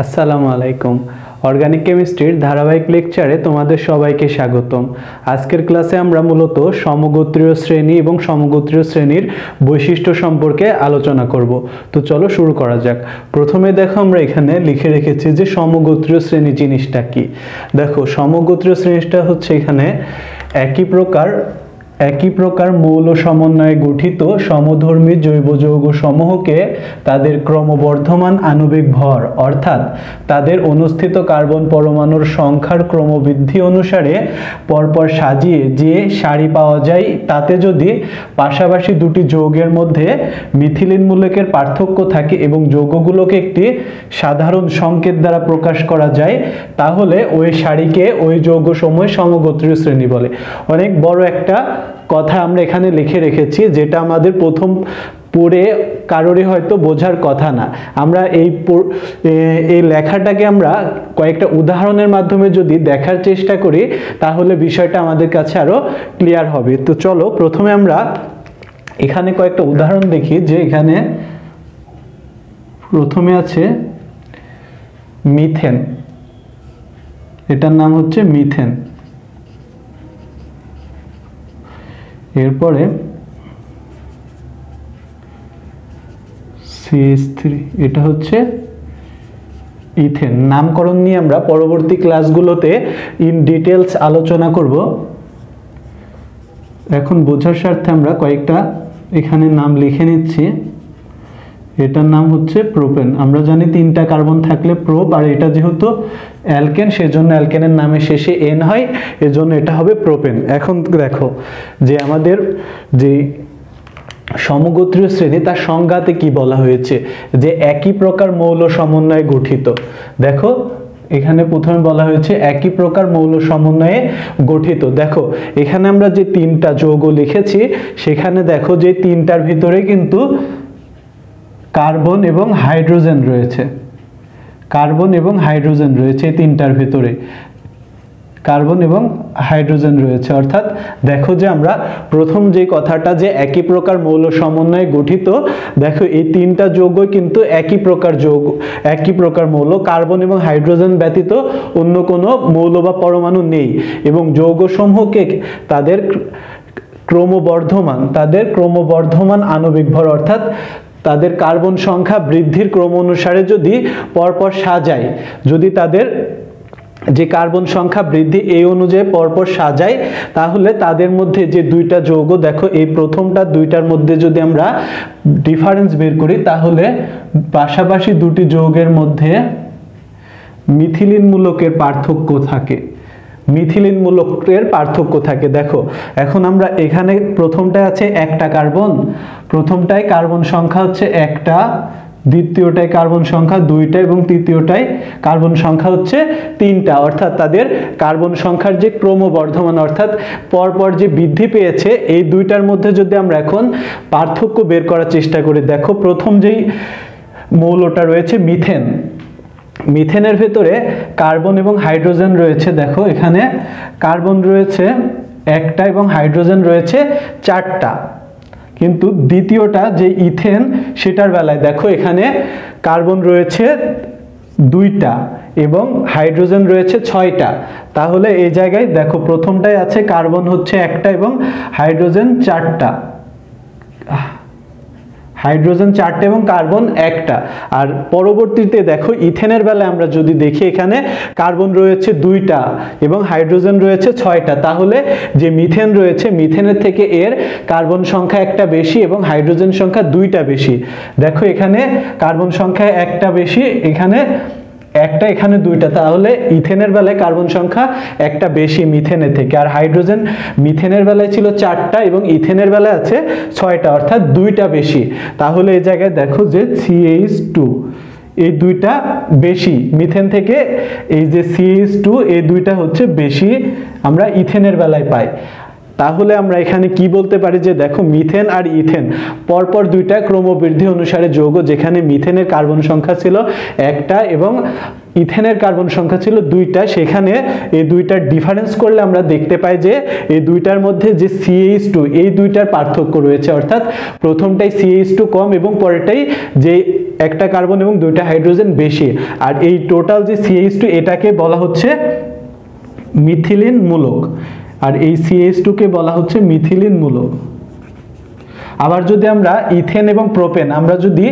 আসসালামু আলাইকুম। অর্গানিক কেমিস্ট্রির ধারাবাহিক লেকচারে তোমাদের সবাইকে স্বাগতম। আজকের ক্লাসে আমরা মূলত সমগোত্রীয় শ্রেণী এবং সমগোত্রীয় শ্রেণীর বৈশিষ্ট্য সম্পর্কে আলোচনা করব। তো চলো শুরু করা যাক। প্রথমে দেখো আমরা এখানে লিখে রেখেছি যে সমগোত্রীয় শ্রেণী জিনিসটা কি। দেখো সমগোত্রীয় শ্রেণীটা হচ্ছে এখানে একই প্রকার মৌল সমন্বয়ে গঠিত সমধর্মী জৈব যৌগ সমূহকে তাদের ক্রমবর্ধমান আণবিক ভর অর্থাৎ তাদের অনুষ্ঠিত কার্বন পরমাণুর সংখ্যার ক্রমবৃদ্ধি অনুসারে পরপর সাজিয়ে যে সারি পাওয়া যায়, তাতে যদি পাশাপাশি দুটি যৌগের মধ্যে মিথিলিন মূলকের পার্থক্য থাকে এবং যৌগগুলোকে একটি সাধারণ সংকেত দ্বারা প্রকাশ করা যায়, তাহলে ওই সারিকে ওই যৌগসমূহের সমগোত্রীয় শ্রেণী বলে। অনেক বড় একটা কথা আমরা এখানে লিখে রেখেছি, যেটা আমাদের প্রথম পড়ে কারোরই হয়তো বোঝার কথা না। আমরা এই লেখাটাকে আমরা কয়েকটা উদাহরণের মাধ্যমে যদি দেখার চেষ্টা করি, তাহলে বিষয়টা আমাদের কাছে আরো ক্লিয়ার হবে। তো চলো প্রথমে আমরা এখানে কয়েকটা উদাহরণ দেখি। যে এখানে প্রথমে আছে মিথেন, এটার নাম হচ্ছে মিথেন। এরপরে CH3, এটা হচ্ছে ইথেন। নামকরণ নিয়ে আমরা পরবর্তী ক্লাসগুলোতে ইন ডিটেলস আলোচনা করব। এখন বোঝার স্বার্থে আমরা কয়েকটা এখানে নাম লিখে নিচ্ছি। এটার নাম হচ্ছে প্রোপেন। আমরা জানি 3টা কার্বন থাকলে প্রোপ, আর এটা যেহেতু অ্যালকেন সেজন্য অ্যালকেনের নামের শেষে এন হয়, এজন্য এটা হবে প্রোপেন। এখন দেখো যে আমাদের যে সমগোত্রীয় শ্রেণী তার সংজ্ঞাতে কি বলা হয়েছে, যে একই প্রকার মৌল সমন্বয়ে গঠিত। দেখো এখানে প্রথমে বলা হয়েছে একই প্রকার মৌল সমন্বয়ে গঠিত। দেখো এখানে আমরা যে 3টা যৌগ লিখেছি, সেখানে দেখো যে 3টার ভিতরে কিন্তু কার্বন এবং হাইড্রোজেন রয়েছে। কার্বন এবং হাইড্রোজেন রয়েছে এই 3টার ভিতরে, কার্বন এবং হাইড্রোজেন রয়েছে। অর্থাৎ দেখো যে আমরা প্রথম যে কথাটা যে একই প্রকার মৌল সমন্বয়ে গঠিত, দেখো এই 3টা যৌগ কিন্তু একই প্রকার যৌগ, একই প্রকার মৌল। কার্বন এবং হাইড্রোজেন ব্যতীত অন্য কোনো মৌল বা পরমাণু নেই, এবং যৌগসমূহকে তাদের ক্রমবর্ধমান আণবিক ভর অর্থাৎ তাদের কার্বন সংখ্যা বৃদ্ধির ক্রম অনুসারে যদি পরপর সাজায়, যদি তাদের যে কার্বন সংখ্যা বৃদ্ধি এই অনুযায়ী পরপর সাজায়, তাহলে তাদের মধ্যে যে 2টা যৌগ, দেখো এই প্রথমটা 2টার মধ্যে যদি আমরা ডিফারেন্স বের করি, তাহলে পাশাপাশি দুটি যৌগের মধ্যে মিথিলিন মূলকের পার্থক্য থাকে। মিথিলিন মূলকের পার্থক্য থাকে। দেখো এখন আমরা এখানে প্রথমটায় আছে একটা কার্বন, প্রথমটায় কার্বন সংখ্যা হচ্ছে 1টা, দ্বিতীয়টায় কার্বন সংখ্যা 2টা এবং তৃতীয়টায় কার্বন সংখ্যা হচ্ছে 3টা। অর্থাৎ তাদের কার্বন সংখ্যার যে ক্রমবর্ধমান অর্থাৎ পরপর যে বৃদ্ধি পেয়েছে, এই 2টার মধ্যে যদি আমরা এখন পার্থক্য বের করার চেষ্টা করি, দেখো প্রথম যেই মৌলটা রয়েছে মিথেন, মিথেনের ভেতরে কার্বন এবং হাইড্রোজেন রয়েছে। দেখো এখানে কার্বন রয়েছে 1টা এবং হাইড্রোজেন রয়েছে 4টা, কিন্তু দ্বিতীয়টা যে ইথেন সেটার বেলায় দেখো এখানে কার্বন রয়েছে 2টা এবং হাইড্রোজেন রয়েছে 6টা। তাহলে এই জায়গায় দেখো প্রথমটায় আছে কার্বন হচ্ছে 1টা এবং হাইড্রোজেন 4টা, হাইড্রোজেন 4টা এবং কার্বন 1টা। আর পরবর্তীতে দেখো ইথেনের বেলায় আমরা যদি দেখি, এখানে কার্বন রয়েছে 2টা এবং হাইড্রোজেন রয়েছে 6টা। তাহলে যে মিথেন রয়েছে, মিথেনের থেকে এর কার্বন সংখ্যা 1টা বেশি এবং হাইড্রোজেন সংখ্যা 2টা বেশি। দেখো এখানে কার্বন সংখ্যা 1টা বেশি, এখানে 1টা, এখানে 2টা। তাহলে ইথেনের বেলায় কার্বন সংখ্যা 1টা বেশি মিথেনের থেকে, আর হাইড্রোজেন মিথেনের বেলায় ছিল 4টা এবং ইথেনের বেলায় আছে 6টা, অর্থাৎ 2টা বেশি। তাহলে এই জায়গায় দেখো যে CH2 এই 2টা বেশি মিথেন থেকে, এই যে CH2 এই 2টা হচ্ছে বেশি আমরা ইথেনের বেলায় পাই। তাহলে আমরা এখানে কি বলতে পারি যে দেখো মিথেন আর ইথেন পরপর দুইটা ক্রমবৃদ্ধি অনুসারে যৌগ, যেখানে মিথেনের কার্বন সংখ্যা ছিল একটা এবং ইথেনের কার্বন সংখ্যা ছিল দুইটা, সেখানে এই দুইটার ডিফারেন্স করলে আমরা দেখতে পাই যে এই দুইটার মধ্যে যে CH2 এই দুইটার পার্থক্য রয়েছে, অর্থাৎ প্রথমটাই CH2 কম এবং পরেরটাই যে একটা কার্বন এবং দুইটা হাইড্রোজেন বেশি। আর এই টোটাল যে CH2 এটাকে বলা হচ্ছে মিথিলিন মূলক, আর এই CH2 কে বলা হচ্ছে মিথিলিন মূলক। আবার যদি আমরা ইথেন এবং প্রোপেন, আমরা যদি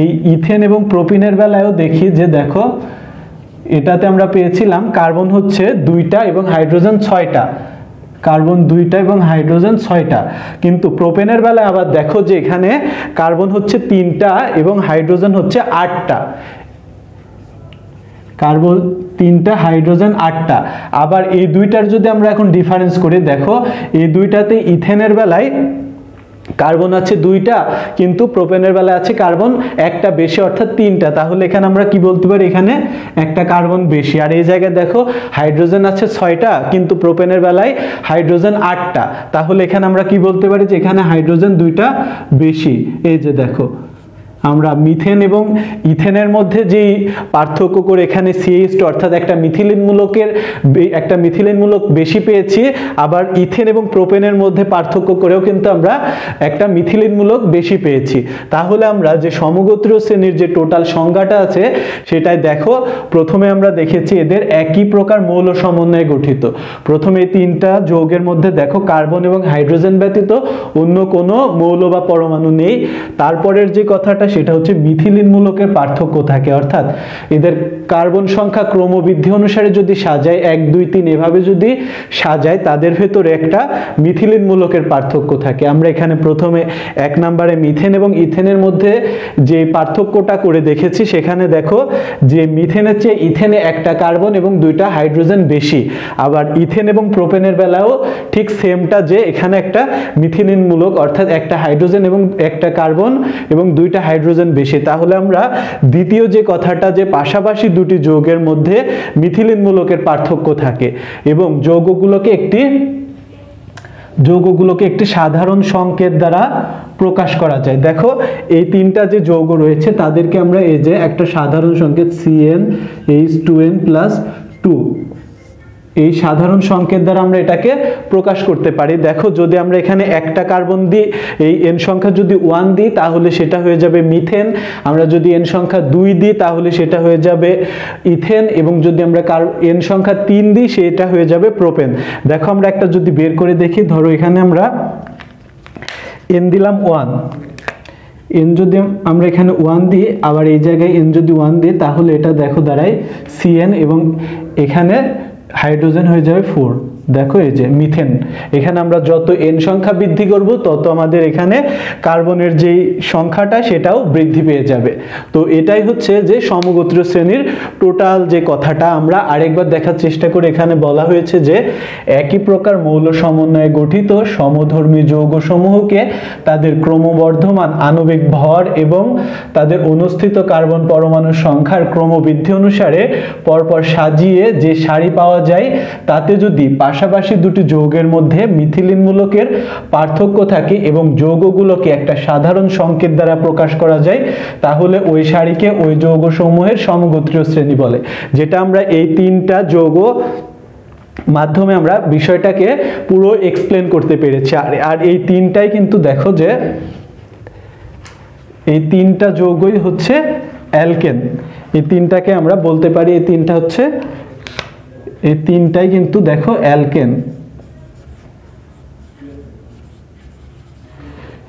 এই ইথেন এবং প্রোপিনের বেলায়ও দেখি যে দেখো এটাতে আমরা পেয়েছিলাম কার্বন হচ্ছে দুইটা এবং হাইড্রোজেন ছয়টা, কার্বন দুইটা এবং হাইড্রোজেন ছয়টা, কিন্তু প্রোপেনের বেলায় আবার দেখো যে এখানে কার্বন হচ্ছে তিনটা এবং হাইড্রোজেন হচ্ছে আটটা, কার্বন তিনটা হাইড্রোজেন আটটা। আবার এই দুইটার যদি আমরা এখন ডিফারেন্স করি, দেখো এই দুইটাতে ইথেনের বেলায় কার্বন আছে দুইটা কিন্তু প্রোপেনের বেলায় আছে কার্বন একটা বেশি অর্থাৎ তিনটা, তাহলে এখানে আমরা কি বলতে পারি এখানে একটা কার্বন বেশি। আর এই জায়গায় দেখো হাইড্রোজেন আছে ছয়টা কিন্তু প্রোপেনের বেলায় হাইড্রোজেন আটটা, তাহলে এখানে আমরা কি বলতে পারি যে এখানে হাইড্রোজেন দুইটা বেশি। এই যে দেখো আমরা মিথেন এবং ইথেনের মধ্যে যেই পার্থক্য করে এখানে CH2 অর্থাৎ একটা মিথিলিন মূলক বেশি পেয়েছি, আবার ইথেন এবং প্রোপেনের মধ্যে পার্থক্য করেও কিন্তু আমরা একটা মিথিলিন মূলক বেশি পেয়েছি। তাহলে আমরা যে সমগোত্রীয় শ্রেণীর যে টোটাল সংখ্যাটা আছে সেটাই দেখো, প্রথমে আমরা দেখেছি এদের একই প্রকার মৌল সমন্বয়ে গঠিত। প্রথমে এই তিনটা যৌগের মধ্যে দেখো কার্বন এবং হাইড্রোজেন ব্যতীত অন্য কোনো মৌল বা পরমাণু নেই। তারপরের যে কথাটা সেটা হচ্ছে মিথিলিন মূলকের পার্থক্য থাকে, অর্থাৎ এদের কার্বন সংখ্যা ক্রমবৃদ্ধি অনুসারে যদি সাজায় 1 2 3 এভাবে যদি সাজায় তাদের ভেতরে একটা মিথিলিন মূলকের পার্থক্য থাকে। আমরা এখানে প্রথমে 1 নম্বরে মিথেন এবং ইথেনের মধ্যে যে পার্থক্যটা করে দেখেছি, সেখানে দেখো যে মিথেনের চেয়ে ইথেনে একটা কার্বন এবং দুইটা হাইড্রোজেন বেশি। আবার ইথেন এবং প্রোপেনের বেলাও ঠিক সেমটা, যে এখানে একটা মিথিলিন মূলক অর্থাৎ একটা হাইড্রোজেন এবং একটা কার্বন এবং দুইটা হাইড্রোজেন বেশি। তাহলে আমরা দ্বিতীয় যে কথাটা যে পাশাপাশি দুটি যৌগের মধ্যে মিথিলিন মূলকের পার্থক্য থাকে এবং যৌগগুলোকে একটি সাধারণ সংকেত দ্বারা প্রকাশ করা যায়। দেখো এই তিনটা যে যৌগ রয়েছে তাদেরকে আমরা এই যে একটা সাধারণ সংকেত CnH2n+2 এই সাধারণ সংকেত দ্বারা আমরা এটাকে প্রকাশ করতে পারি। দেখো যদি আমরা এখানে একটা কার্বন দিই, এই n সংখ্যা যদি 1 দিই তাহলে সেটা হয়ে যাবে মিথেন, আমরা যদি n সংখ্যা 2 দিই তাহলে সেটা হয়ে যাবে ইথেন, এবং যদি আমরা n সংখ্যা 3 দিই সেটা হয়ে যাবে প্রোপেন। দেখো আমরা একটা যদি বের করে দেখি, ধরো এখানে আমরা n দিলাম 1, n যদি আমরা এখানে 1 দিই আবার এই জায়গায় n যদি 1 দিই তাহলে এটা দেখো দাঁড়ায় Cn এবং এখানে হাইড্রোজেন হয়ে যাবে 4। দেখো এই যে মিথেন, এখানে আমরা যত n সংখ্যা বৃদ্ধি করব তত আমাদের এখানে কার্বনের যেই সংখ্যাটা সেটাও বৃদ্ধি পেয়ে যাবে। তো এটাই হচ্ছে যে সমগোত্রীয় শ্রেণীর টোটাল যে কথাটা। আমরা আরেকবার দেখার চেষ্টা করে, এখানে বলা হয়েছে যে একই প্রকার মৌল সমন্বয়ে গঠিত সমধর্মী যৌগসমূহকে তাদের ক্রমবর্ধমান আণবিক ভর এবং তাদের অনুস্থিত কার্বন পরমাণুর সংখ্যার ক্রমবৃদ্ধি অনুসারে পরপর সাজিয়ে যে সারি পাওয়া যায়, তাতে যদি পাশাপাশি দুটি যৌগের মধ্যে মিথিলিন মূলকের পার্থক্য থাকে এবং যৌগগুলোকে একটা সাধারণ সংকেত দ্বারা প্রকাশ করা যায়, তাহলে ওই সারিকে ওই যৌগসমূহের সমগোত্রীয় শ্রেণী বলে। যেটা আমরা এই তিনটা যৌগ মাধ্যমে আমরা বিষয়টাকে পুরো এক্সপ্লেন করতে পেরেছি। আর এই তিনটাই কিন্তু দেখো যে এই তিনটা যৌগই হচ্ছে অ্যালকেন। এই তিনটাকে আমরা বলতে পারি এই তিনটাই কিন্তু দেখো অ্যালকেন।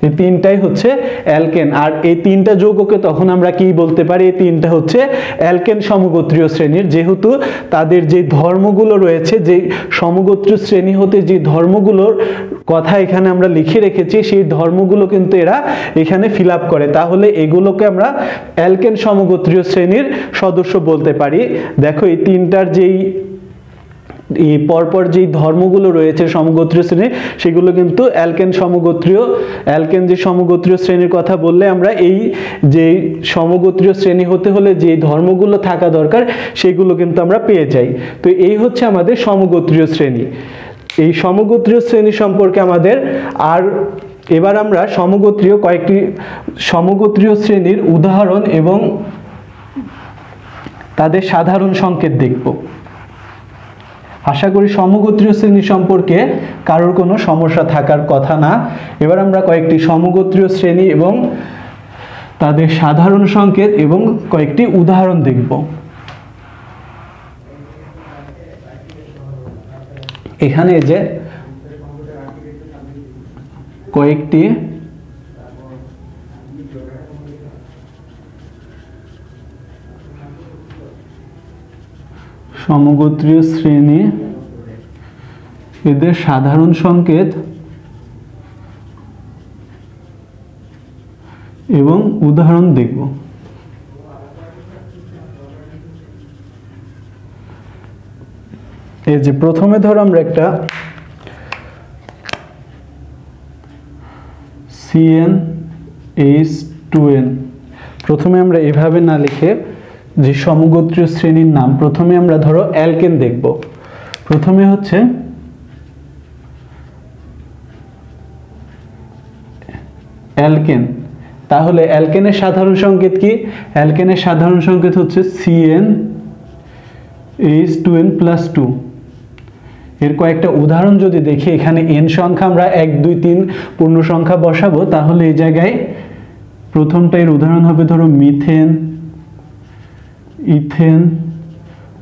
এই তিনটাই হচ্ছে অ্যালকেন। আর এই তিনটা যৌগকে তখন আমরা কি বলতে পারি, এই তিনটা হচ্ছে অ্যালকেন সমগোত্রীয় শ্রেণীর, যেহেতু তাদের যে ধর্মগুলো রয়েছে, যে সমগোত্রীয় শ্রেণী হতে যে ধর্মগুলোর কথা এখানে আমরা লিখে রেখেছি সেই ধর্মগুলো কিন্তু এরা এখানে ফিল আপ করে, তাহলে এগুলোকে আমরা অ্যালকেন সমগোত্রীয় শ্রেণীর সদস্য বলতে পারি। দেখো এই তিনটার যেই এই পরপর যেই ধর্মগুলো রয়েছে সমগোত্রীয় শ্রেণী, সেগুলো কিন্তু অ্যালকেন যে সমগোত্রীয় শ্রেণীর কথা বললে আমরা এই যে সমগোত্রীয় শ্রেণী হতে হলে যে ধর্মগুলো থাকা দরকার সেগুলো কিন্তু আমরা পেয়ে যাই। তো এই হচ্ছে আমাদের সমগোত্রীয় শ্রেণী। এই সমগোত্রীয় শ্রেণী সম্পর্কে আমাদের আর এবার আমরা কয়েকটি সমগোত্রীয় শ্রেণীর উদাহরণ এবং তাদের সাধারণ সংকেত দেখব। আশা করি সমগোত্রীয় শ্রেণী সম্পর্কে কারোর কোনো সমস্যা থাকার কথা না। এবার আমরা কয়েকটি সমগোত্রীয় শ্রেণী এবং তাদের সাধারণ সংকেত এবং কয়েকটি উদাহরণ দেখব। এখানে যে কয়েকটি সমগোত্রীয় শ্রেণী, এদের সাধারণ সংকেত এবং উদাহরণ দেখব। এই যে প্রথমে ধরো আমরা একটা CnH2n, প্রথমে আমরা এভাবে না লিখে যে সমগোত্রীয় শ্রেণীর নাম, প্রথমে আমরা ধরো অ্যালকেন দেখব। প্রথমে হচ্ছে অ্যালকেন, তাহলে অ্যালকেনের সাধারণ সংকেত কি? অ্যালকেনের সাধারণ সংকেত হচ্ছে CnH2n+2। এর কয়েকটা উদাহরণ যদি দেখি, এখানে n সংখ্যা আমরা 1 2 3 পূর্ণ সংখ্যা বসাবো, তাহলে এই জায়গায় প্রথমটা এর উদাহরণ হবে ধরো মিথেন, ইথেন,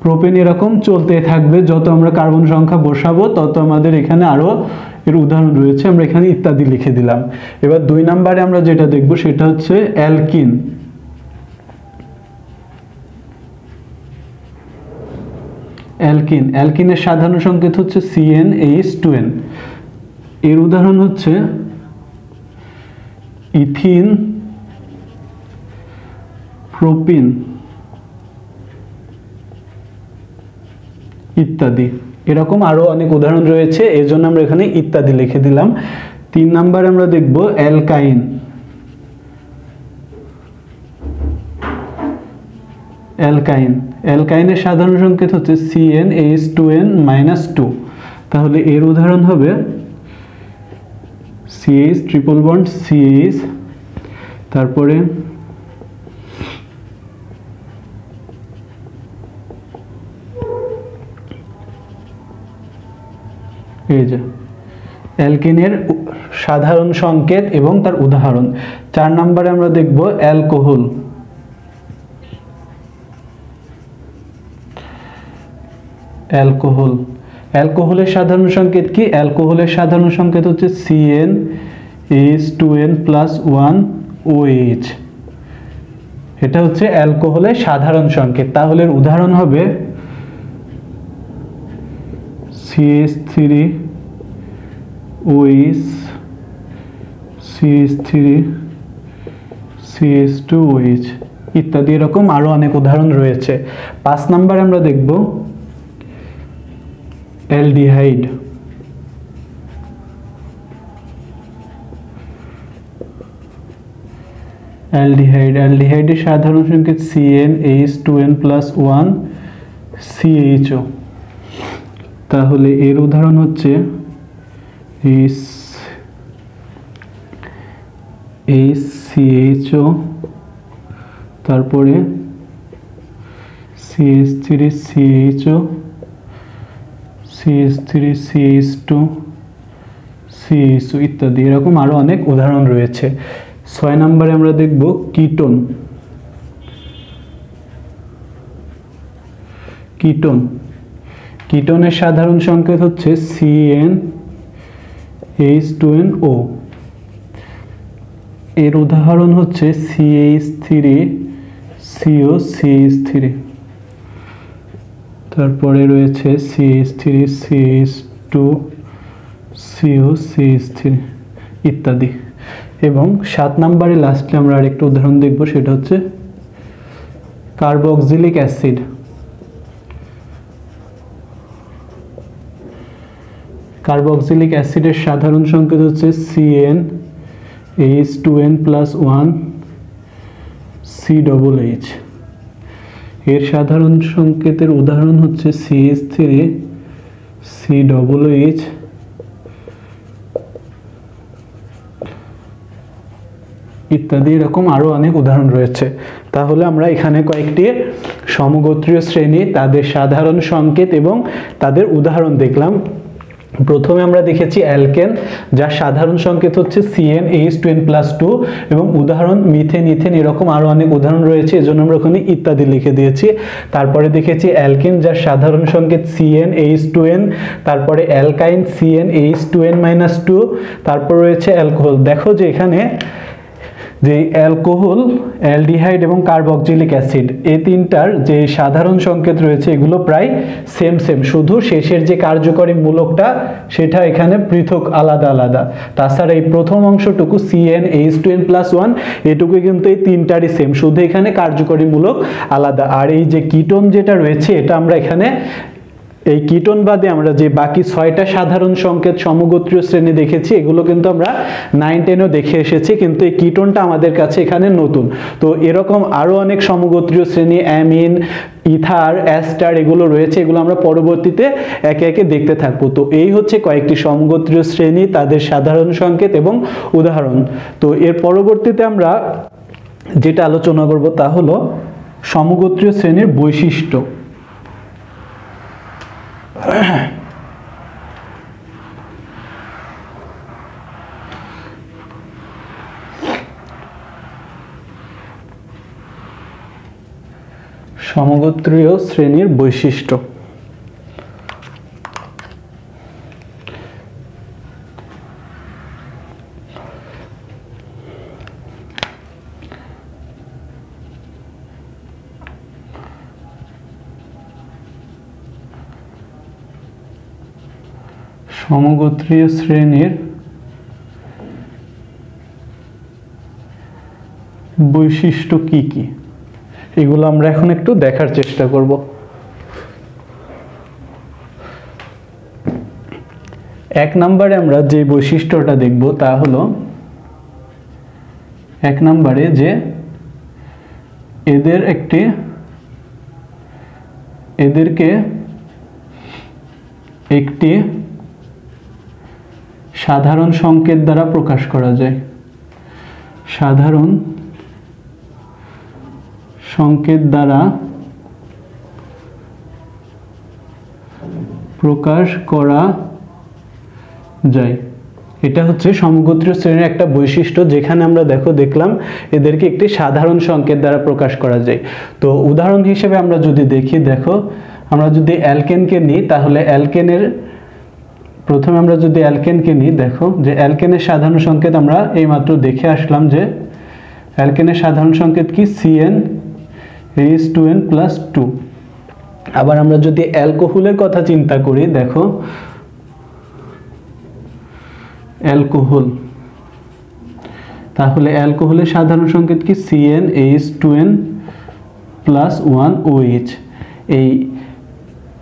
প্রোপেন, এরকম চলতে থাকবে। যত আমরা কার্বন সংখ্যা বসাবো তত আমাদের এখানে আরো এর উদাহরণ রয়েছে, আমরা এখানে ইত্যাদি লিখে দিলাম। এবার 2 নম্বরে আমরা যেটা দেখব সেটা হচ্ছে অ্যালকিন। অ্যালকিনের সাধারণ সংকেত হচ্ছে CnH2n। এর উদাহরণ হচ্ছে ইথিন, প্রোপিন ইত্যাদি। এরকম আরো অনেক উদাহরণ রয়েছে, এই জন্য আমরা এখানে ইত্যাদি লিখে দিলাম। 3 নম্বরে আমরা দেখব অ্যালকাইন। অ্যালকাইনের সাধারণ সংকেত হচ্ছে CnH2n-2। তাহলে এর উদাহরণ হবে CH ট্রিপল বন্ড CH, তারপরে এই যে অ্যালকেনের সাধারণ সংকেত এবং তার উদাহরণ। 4 নম্বরে আমরা দেখব অ্যালকোহল। অ্যালকোহলের সাধারণ সংকেত কি? অ্যালকোহলের সাধারণ সংকেত হচ্ছে CnH2n+1OH। এটা হচ্ছে অ্যালকোহলের সাধারণ সংকেত। তাহলে উদাহরণ হবে CH3OH, CH3CH2OH ইত্যাদি। এরকম আরো অনেক উদাহরণ রয়েছে। 5 নম্বরে আমরা দেখব অ্যালডিহাইড। অ্যালডিহাইডের সাধারণ সংকেত CnH2n+1CHO। তাহলে এর উদাহরণ হচ্ছে HCHO, তারপরে CH3CHO, CH3CH2, CHO ইত্যাদি। এরকম আরো অনেক উদাহরণ রয়েছে। 6 নম্বরে আমরা দেখব কিটোন। কিটোনের সাধারণ সংকেত হচ্ছে CnH2nO। এর উদাহরণ হচ্ছে CH3COCH3, তারপরে রয়েছে CH3CH2COCH3 ইত্যাদি। এবং 7 নম্বরে লাস্টে আমরা আরেকটা উদাহরণ দেখব, সেটা হচ্ছে কার্বক্সিলিক অ্যাসিড। কার্বক্সিলিক অ্যাসিডের সাধারণ সংকেত হচ্ছে CnH2n+1COOH। এর সাধারণ সংকেতের উদাহরণ হচ্ছে CH3COOH, ইত্যাদি এরকম আরো অনেক উদাহরণ রয়েছে। তাহলে আমরা এখানে কয়েকটি সমগোত্রীয় শ্রেণী, তাদের সাধারণ সংকেত এবং তাদের উদাহরণ দেখলাম। প্রথমে আমরা দেখেছি অ্যালকেন, যার সাধারণ সংকেত হচ্ছে CnH2n+2 এবং উদাহরণ মিথেন, ইথেন এরকম আরো অনেক উদাহরণ রয়েছে, এজন্য আমরা ওখানে ইত্যাদি লিখে দিয়েছি। তারপরে দেখেছি অ্যালকেন, যার সাধারণ সংকেত CnH2n, তারপরে অ্যালকাইন CnH2n-2, তারপর রয়েছে অ্যালকোহল। দেখো যে এখানে যে অ্যালকোহল, অ্যালডিহাইড এবং কার্বক্সিলিক অ্যাসিড এই তিনটার যে সাধারণ সংকেত রয়েছে এগুলো প্রায় সেম, শুধু শেষের যে কার্যকরী মূলকটা সেটা এখানে পৃথক, আলাদা আলাদা। তাছাড়া এই প্রথম অংশটুকু CnH2n+1 এটুকু কিন্তু এই তিনটারই সেম, শুধু এখানে কার্যকরী মূলক আলাদা। আর এই যে কিটোন যেটা রয়েছে এটা আমরা এখানে এই কিটোন বাদে আমরা যে বাকি 6টা সাধারণ সংকেত সমগোত্রীয় শ্রেণী দেখেছি এগুলো কিন্তু আমরা 9-10-এও দেখে এসেছি, কিন্তু এই কিটোনটা আমাদের কাছে এখানে নতুন। তো এরকম আরো অনেক সমগোত্রীয় শ্রেণী অ্যামিন, ইথার, অ্যাস্টার এগুলো রয়েছে, এগুলো আমরা পরবর্তীতে একে একে দেখতে থাকবো। তো এই হচ্ছে কয়েকটি সমগোত্রীয় শ্রেণী, তাদের সাধারণ সংকেত এবং উদাহরণ। তো এর পরবর্তীতে আমরা যেটা আলোচনা করব তা হলো সমগোত্রীয় শ্রেণীর বৈশিষ্ট্য। সমগোত্রীয় শ্রেণীর বৈশিষ্ট্য। সমগোত্রীয় শ্রেণীর বৈশিষ্ট্য কি কি এগুলো আমরা এখন একটু দেখার চেষ্টা করব। এক নম্বরে আমরা যে বৈশিষ্ট্যটা দেখব তা হলো এক নম্বরে যে এদেরকে একটি সাধারণ সংকেত দ্বারা প্রকাশ করা যায়। সাধারণ সংকেত দ্বারা প্রকাশ করা যায়, এটা হচ্ছে সমগোত্রীয় শ্রেণীর একটা বৈশিষ্ট্য, যেখানে আমরা দেখলাম এদেরকে একটি সাধারণ সংকেত দ্বারা প্রকাশ করা যায়। তো উদাহরণ হিসেবে আমরা যদি দেখি, দেখো আমরা যদি অ্যালকেনকে নিই তাহলে প্রথমে আমরা যদি অ্যালকেনকে নিই, দেখো যে অ্যালকেনের সাধারণ সংকেত আমরা এইমাত্র দেখে আসলাম যে অ্যালকেনের সাধারণ সংকেত কি CnH2n+2। আবার আমরা যদি অ্যালকোহলের কথা চিন্তা করি, দেখো অ্যালকোহল, তাহলে অ্যালকোহলের সাধারণ সংকেত কি CnH2n+1OH। এই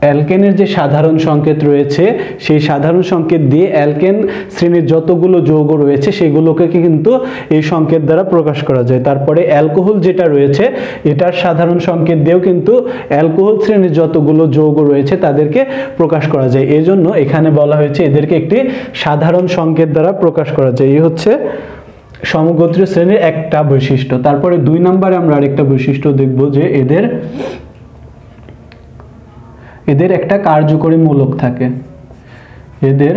অ্যালকেনের যে সাধারণ সংকেত রয়েছে সেই সাধারণ সংকেত দিয়ে অ্যালকেন শ্রেণীর যতগুলো যৌগ রয়েছে সেগুলোকে কিন্তু এই সংকেত দ্বারা প্রকাশ করা যায়। তারপরে অ্যালকোহল যেটা রয়েছে এটার সাধারণ সংকেত দিয়েও কিন্তু অ্যালকোহল শ্রেণীর যতগুলো যৌগ রয়েছে তাদেরকে প্রকাশ করা যায়। এজন্য এখানে বলা হয়েছে এদেরকে একটি সাধারণ সংকেত দ্বারা প্রকাশ করা যায়। এই হচ্ছে সমগোত্রীয় শ্রেণীর একটা বৈশিষ্ট্য। তারপরে 2 নম্বরে আমরা আরেকটা বৈশিষ্ট্য দেখব যে এদের একটা কার্যকরী মূলক থাকে। এদের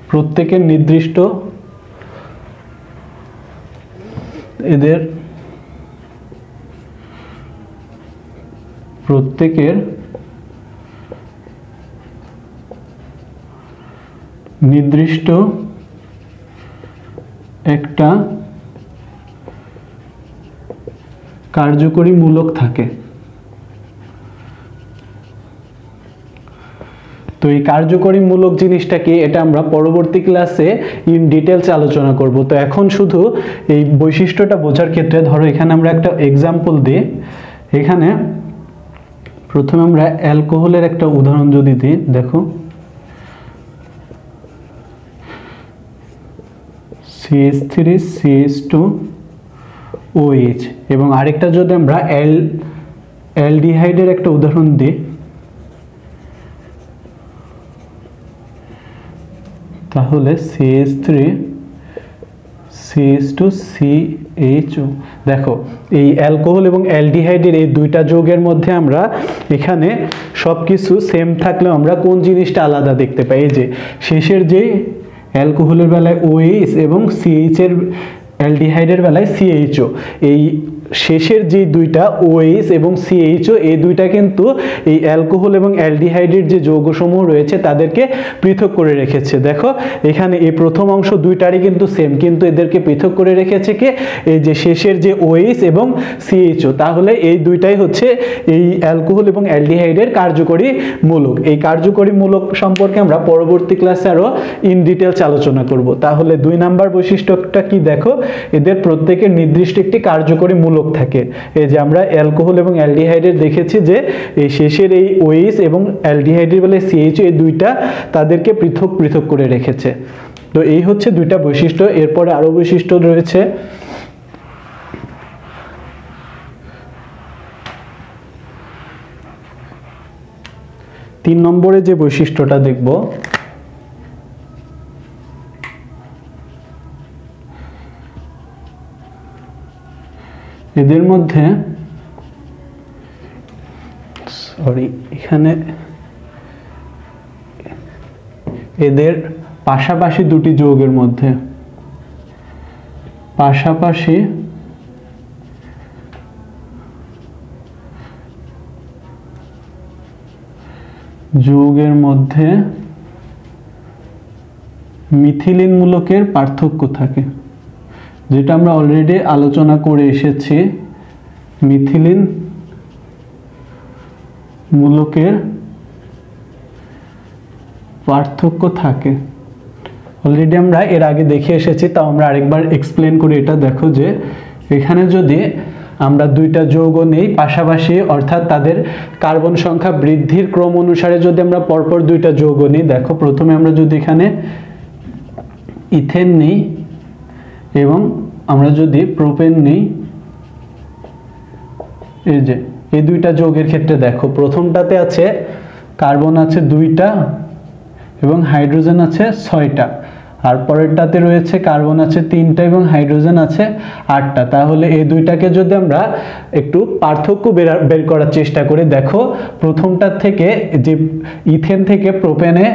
প্রত্যেকের নির্দিষ্ট একটা কার্যকরী মূলক থাকে। তো এই কার্যকরী মূলক জিনিসটা কি এটা আমরা পরবর্তী ক্লাসে ইন ডিটেলস আলোচনা করব। তো এখন শুধু এই বৈশিষ্ট্যটা বোঝার ক্ষেত্রে ধরো এখানে আমরা একটা এক্সাম্পল দিই। এখানে প্রথমে আমরা অ্যালকোহলের একটা উদাহরণ যদি দিই, দেখো CH3CH2OH এবং আরেকটা যদি আমরা অ্যালডিহাইডের একটা উদাহরণ দিই, তাহলে CH3 CH2CHO। দেখো এই অ্যালকোহল এবং অ্যালডিহাইডের এই দুইটা যৌগের মধ্যে আমরা এখানে সবকিছু সেম থাকলেও আমরা কোন জিনিসটা আলাদা দেখতে পাই, এই যে শেষের যে অ্যালকোহলের বেলায় OH এবং CH এর অ্যালডিহাইডের বেলায় CHO, এই শেষের যে দুইটা OH এবং CHO এই দুইটা কিন্তু এই অ্যালকোহল এবং অ্যালডিহাইডের যে যৌগসমূহ রয়েছে তাদেরকে পৃথক করে রেখেছে। দেখো এখানে এই প্রথম অংশ দুইটারই কিন্তু সেম, কিন্তু এদেরকে পৃথক করে রেখেছে কে, এই যে শেষের যে OH এবং CHO। তাহলে এই দুইটাই হচ্ছে এই অ্যালকোহল এবং অ্যালডিহাইডের কার্যকরী মূলক। এই কার্যকরী মূলক সম্পর্কে আমরা পরবর্তী ক্লাসে আরো ইন ডিটেলস আলোচনা করব। তাহলে 2 নাম্বার বৈশিষ্ট্যটা কি, দেখো এদের প্রত্যেকের নির্দিষ্ট একটি কার্যকরী মূলক থাকে। এই যে আমরা অ্যালকোহল এবং অ্যালডিহাইডের দেখেছি যে এই শেষের এই OH এবং অ্যালডিহাইডের বলে CHO এই দুইটা তাদেরকে পৃথক পৃথক করে রেখেছে। তো এই হচ্ছে দুইটা বৈশিষ্ট্য। এরপরে আরো বৈশিষ্ট্য রয়েছে। তিন নম্বরে যে বৈশিষ্ট্যটা দেখব, এদের মধ্যে এখানে এদের পাশাপাশি দুটি যৌগের মধ্যে পাশাপাশি যৌগের মধ্যে মিথিলিন মূলকের পার্থক্য থাকে, যেটা আমরা অলরেডি আলোচনা করে এসেছি। মিথিলিন মূলকের পার্থক্য থাকে, অলরেডি আমরা এর আগে দেখে এসেছি, তাও আমরা আরেকবার এক্সপ্লেন করি। এটা দেখো যে এখানে যদি আমরা দুইটা যৌগ নেই পাশাপাশি, অর্থাৎ তাদের কার্বন সংখ্যা বৃদ্ধির ক্রম অনুসারে যদি আমরা পরপর দুইটা যৌগ নিই, দেখো প্রথমে আমরা যদি এখানে ইথেন নিই এবং আমরা যদি প্রোপেন নিই, এই যে এই দুইটা যৌগের ক্ষেত্রে দেখো প্রথমটাতে আছে কার্বন আছে 2টা এবং হাইড্রোজেন আছে 6টা, আর পরেরটাতে রয়েছে কার্বন আছে 3টা এবং হাইড্রোজেন আছে 8টা। তাহলে এই দুইটাকে যদি আমরা একটু পার্থক্য বের করার চেষ্টা করি, দেখো প্রথমটার থেকে যে ইথেন থেকে প্রোপেনে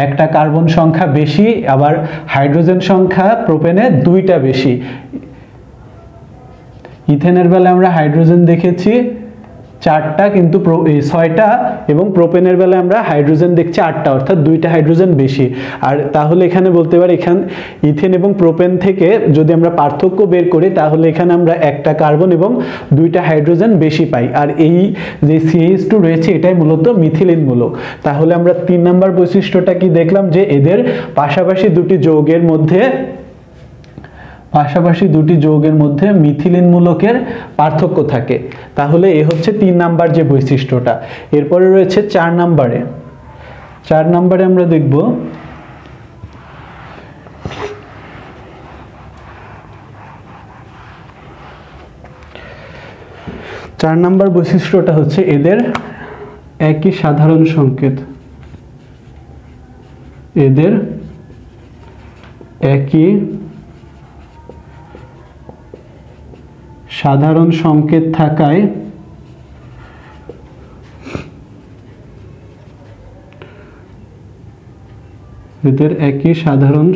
একটা কার্বন সংখ্যা বেশি, আবার হাইড্রোজেন সংখ্যা প্রোপেনে 2টা বেশি। ইথেনের বেলায় আমরা হাইড্রোজেন দেখেছি 4টা, কিন্তু 6টা, এবং প্রোপেনের বেলায় আমরা হাইড্রোজেন দেখছি 8টা, অর্থাৎ 2টা হাইড্রোজেন বেশি। আর তাহলে এখানে বলতে পারি এখানে ইথেন এবং প্রোপেন থেকে যদি আমরা পার্থক্য বের করি, তাহলে এখানে আমরা একটা কার্বন এবং 2টা হাইড্রোজেন বেশি পাই। আর এই যে CH2 রয়েছে এটাই মূলত মিথিলিন মূলক। তাহলে আমরা 3 নাম্বার বৈশিষ্ট্যটা কি দেখলাম, যে এদের পাশাপাশি দুটি যৌগের মধ্যে মিথিলিন মূলকের পার্থক্য থাকে। তাহলে এ হচ্ছে 3 নাম্বার যে বৈশিষ্ট্যটা। এরপরে রয়েছে 4 নাম্বারে আমরা দেখব চার নাম্বার বৈশিষ্ট্যটা হচ্ছে এদের একই সাধারণ সংকেত। এদের একই সাধারণ সংকেত থাকায় এদের একটি সাধারণ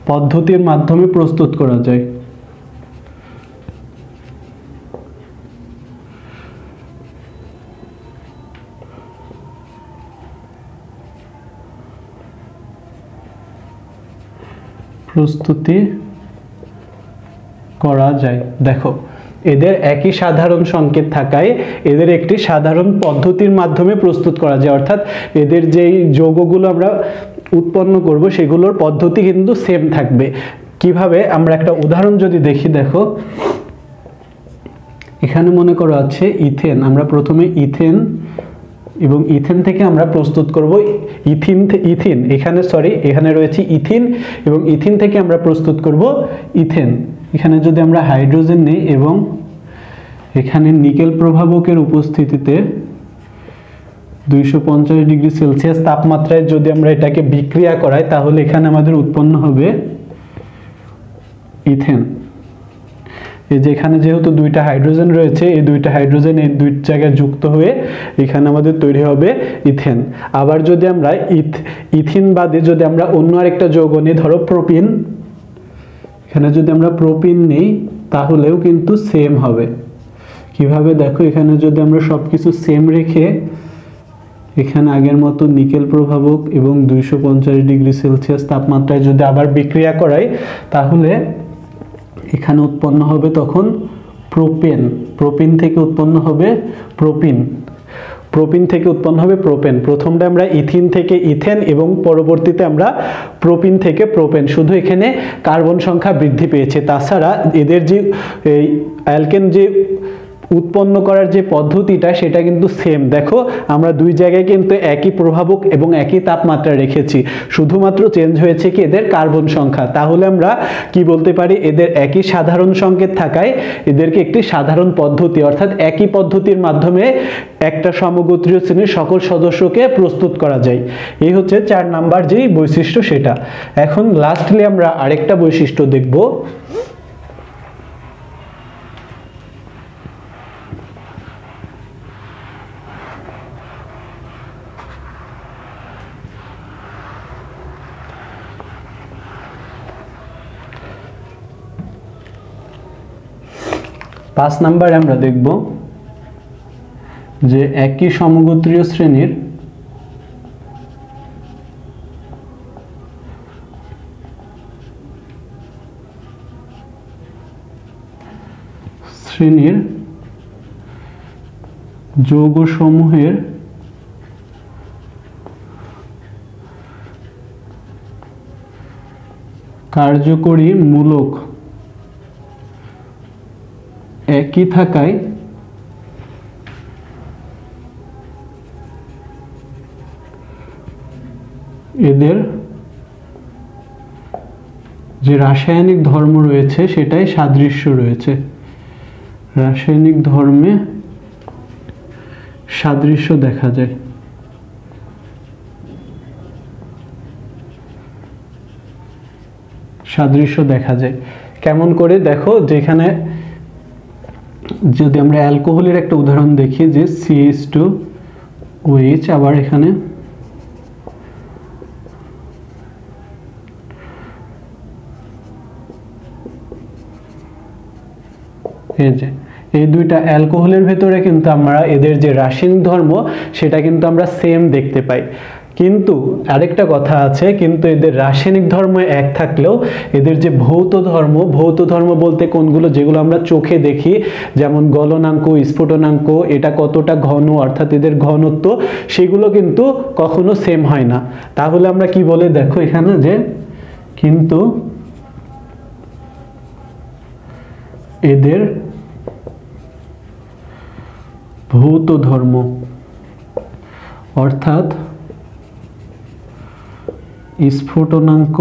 পদ্ধতির মাধ্যমে প্রস্তুত করা যায়। দেখো এদের একই সাধারণ সংকেত থাকায় এদের একটি সাধারণ পদ্ধতির মাধ্যমে প্রস্তুত করা যায়, অর্থাৎ এদের যেই যৌগগুলো আমরা উৎপন্ন করব সেগুলোর পদ্ধতি কিন্তু সেম থাকবে। কিভাবে, আমরা একটা উদাহরণ যদি দেখি, দেখো এখানে মনে করো আছে ইথেন। আমরা প্রথমে ইথেন এবং ইথেন থেকে আমরা প্রস্তুত করব ইথিন, এখানে রয়েছে ইথিন এবং ইথিন থেকে আমরা প্রস্তুত করব ইথেন। এখানে যদি আমরা হাইড্রোজেন নিই এবং এখানে নিকেল প্রভাবকের উপস্থিতিতে 250 ডিগ্রি সেলসিয়াস তাপমাত্রায় যদি আমরা এটাকে বিক্রিয়া করাই তাহলে এখানে আমাদের উৎপন্ন হবে ইথেন। এই যে এখানে যেহেতু দুইটা হাইড্রোজেন রয়েছে, এই দুইটা হাইড্রোজেন এই দুই জায়গায় যুক্ত হয়ে এখানে আমাদের তৈরি হবে ইথেন। আবার যদি আমরা ইথিন বাদে যদি আমরা অন্য আরেকটা যৌগ নিই, ধরো প্রোপিন, এখানে যদি আমরা প্রোপিন নিই তাহলেও কিন্তু সেম হবে। কিভাবে দেখো, এখানে যদি আমরা সবকিছু সেম রেখে এখানে আগের মতো নিকেল প্রভাবক এবং 250 ডিগ্রি সেলসিয়াস তাপমাত্রায় যদি আবার বিক্রিয়া করাই তাহলে এখানে উৎপন্ন হবে তখন প্রোপেন। প্রোপিন থেকে উৎপন্ন হবে প্রোপিন, প্রোপিন থেকে উৎপন্ন হবে প্রোপেন। প্রথমটা আমরা ইথিন থেকে ইথেন এবং পরবর্তীতে আমরা প্রোপিন থেকে প্রোপেন। শুধু এখানে কার্বন সংখ্যা বৃদ্ধি পেয়েছে, তাছাড়া এদের যে এই অ্যালকেন যে উৎপন্ন করার যে পদ্ধতিটা সেটা কিন্তু সেম। দেখো আমরা দুই জায়গায় কিন্তু একই প্রভাবক এবং একই তাপমাত্রা রেখেছি, শুধুমাত্র চেঞ্জ হয়েছে কি এদের কার্বন সংখ্যা। তাহলে আমরা কি বলতে পারি, এদের একই সাধারণ সংকেত থাকায় এদেরকে একটি সাধারণ পদ্ধতি অর্থাৎ একই পদ্ধতির মাধ্যমে একটা সমগোত্রীয় শ্রেণীর সকল সদস্যকে প্রস্তুত করা যায়। এই হচ্ছে 4 নাম্বার যেই বৈশিষ্ট্য সেটা। এখন লাস্টলি আমরা আরেকটা বৈশিষ্ট্য দেখব। পাঁচ নাম্বারে আমরা দেখব যে একই সমগোত্রীয় শ্রেণীর যৌগসমূহের কার্যকরী মূলক একই থাকায় এদের যে রাসায়নিক ধর্ম রয়েছে সেটাই সাদৃশ্য রয়েছে। রাসায়নিক ধর্মে সাদৃশ্য দেখা যায়। কেমন করে দেখো, যেখানে যদি আমরা অ্যালকোহলের একটা উদাহরণ দেখি যে CH2OH, আবার এখানে এই দুইটা অ্যালকোহলের ভেতরে কিন্তু আমরা এদের যে রাসায়নিক ধর্ম সেটা কিন্তু আমরা সেম দেখতে পাই। কিন্তু আরেকটা কথা আছে, কিন্তু এদের রাসায়নিক ধর্ম এক থাকলেও এদের যে ভৌত ধর্ম বলতে কোনগুলো, যেগুলো আমরা চোখে দেখি, যেমন গলনাঙ্ক, স্ফুটনাঙ্ক, এটা কতটা ঘন অর্থাৎ এদের ঘনত্ব, সেগুলো কিন্তু কখনো সেম হয় না। তাহলে আমরা কি বলে, দেখো এখানে যে কিন্তু এদের ভৌত ধর্ম অর্থাৎ স্ফুটনাঙ্ক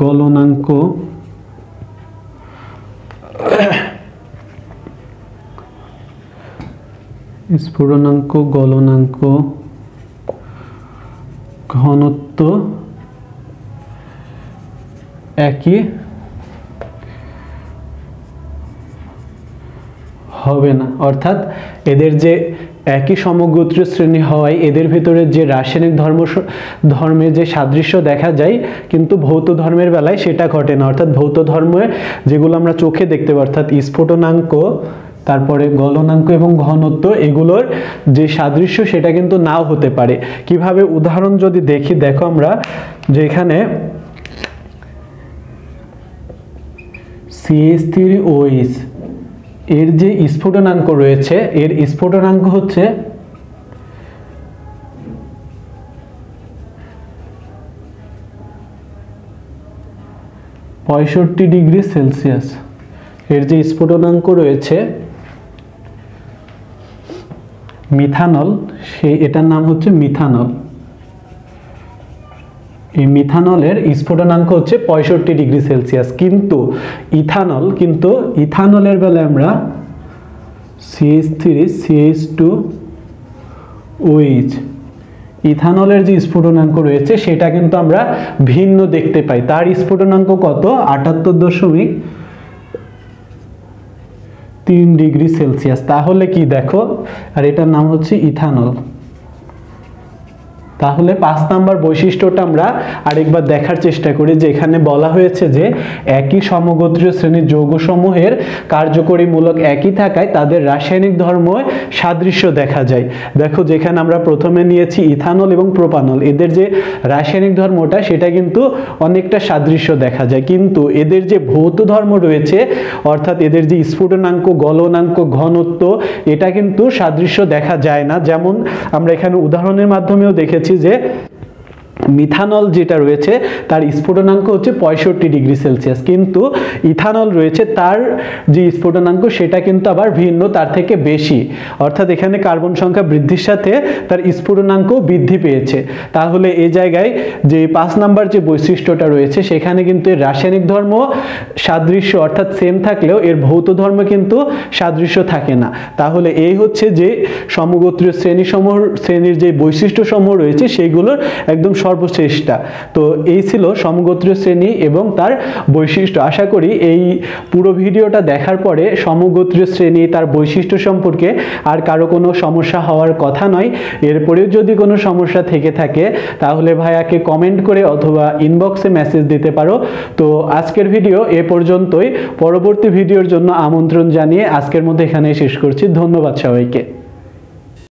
গলনাঙ্ক ঘনত্ব একই হবে না। অর্থাৎ এদের যে একই সমগোত্রীয় শ্রেণী হওয়ায় এদের ভিতরে যে রাসায়নিক ধর্মে যে সাদৃশ্য দেখা যায়, কিন্তু ভৌত ধর্মের বেলায় সেটা ঘটে না। অর্থাৎ ভৌত ধর্মে যেগুলো আমরা চোখে দেখতে পাই অর্থাৎ স্ফুটনাঙ্ক, তারপরে গলনাঙ্ক এবং ঘনত্ব, এগুলোর যে সাদৃশ্য সেটা কিন্তু নাও হতে পারে। কিভাবে, উদাহরণ যদি দেখি, দেখো আমরা যে এখানে CH3OH এর যে স্ফুটনাঙ্ক রয়েছে, এর স্ফুটনাঙ্ক হচ্ছে 65 ডিগ্রি সেলসিয়াস। এর যে স্ফুটনাঙ্ক রয়েছে মিথানল, এটার নাম হচ্ছে মিথানল। এই মিথানলের স্ফুটনাঙ্ক হচ্ছে 65 ডিগ্রি সেলসিয়াস। কিন্তু ইথানলের বেলায় আমরা CH3CH2OH, ইথানলের যে স্ফুটনাঙ্ক রয়েছে সেটা কিন্তু আমরা ভিন্ন দেখতে পাই। তার স্ফুটনাঙ্ক কত? 78.3 ডিগ্রি সেলসিয়াস। তাহলে কি দেখো, আর এটার নাম হচ্ছে ইথানল। তাহলে 5 নাম্বার বৈশিষ্ট্যটা আমরা আরেকবার দেখার চেষ্টা করি, যে এখানে বলা হয়েছে যে একই সমগোত্রীয় শ্রেণীর যৌগসমূহের কার্যকরী মূলক একই থাকায় তাদের রাসায়নিক ধর্ম সাদৃশ্য দেখা যায়। দেখো, যেখানে আমরা প্রথমে নিয়েছি ইথানল এবং প্রোপানল, এদের যে রাসায়নিক ধর্মটা সেটা কিন্তু অনেকটা সাদৃশ্য দেখা যায়, কিন্তু এদের যে ভৌত ধর্ম রয়েছে, অর্থাৎ এদের যে স্ফুটনাঙ্ক, গলনাঙ্ক, ঘনত্ব, এটা কিন্তু সাদৃশ্য দেখা যায় না। যেমন আমরা এখানে উদাহরণের মাধ্যমেও দেখেছি যে মিথানল যেটা রয়েছে তার স্ফুটনাঙ্ক হচ্ছে 65 ডিগ্রি সেলসিয়াস, কিন্তু ইথানল রয়েছে তার যে স্ফুটনাঙ্ক সেটা কিন্তু আবার ভিন্ন, তার থেকে বেশি। অর্থাৎ এখানে কার্বন সংখ্যা বৃদ্ধির সাথে তার স্ফুটনাঙ্ক বৃদ্ধি পেয়েছে। তাহলে এই জায়গায় যে 5 নাম্বার যে বৈশিষ্ট্যটা রয়েছে সেখানে কিন্তু এর রাসায়নিক ধর্ম সাদৃশ্য অর্থাৎ সেম থাকলেও এর ভৌত ধর্ম কিন্তু সাদৃশ্য থাকে না। তাহলে এই হচ্ছে যে সমগোত্রীয় শ্রেণীর যে বৈশিষ্ট্যসমূহ রয়েছে সেইগুলোর একদম সর্বশ্রেষ্ঠটা। তো এই ছিল সমগোত্রীয় শ্রেণী এবং তার বৈশিষ্ট্য। আশা করি এই পুরো ভিডিওটা দেখার পরে সমগোত্রীয় শ্রেণী, তার বৈশিষ্ট্য সম্পর্কে আর কারো কোনো সমস্যা হওয়ার কথা নয়। এরপরেও যদি কোনো সমস্যা থেকে থাকে তাহলে ভাইয়াকে কমেন্ট করে অথবা ইনবক্সে মেসেজ দিতে পারো। তো আজকের ভিডিও এ পর্যন্তই। পরবর্তী ভিডিওর জন্য আমন্ত্রণ জানিয়ে আজকের মধ্যে এখানে শেষ করছি। ধন্যবাদ সবাইকে।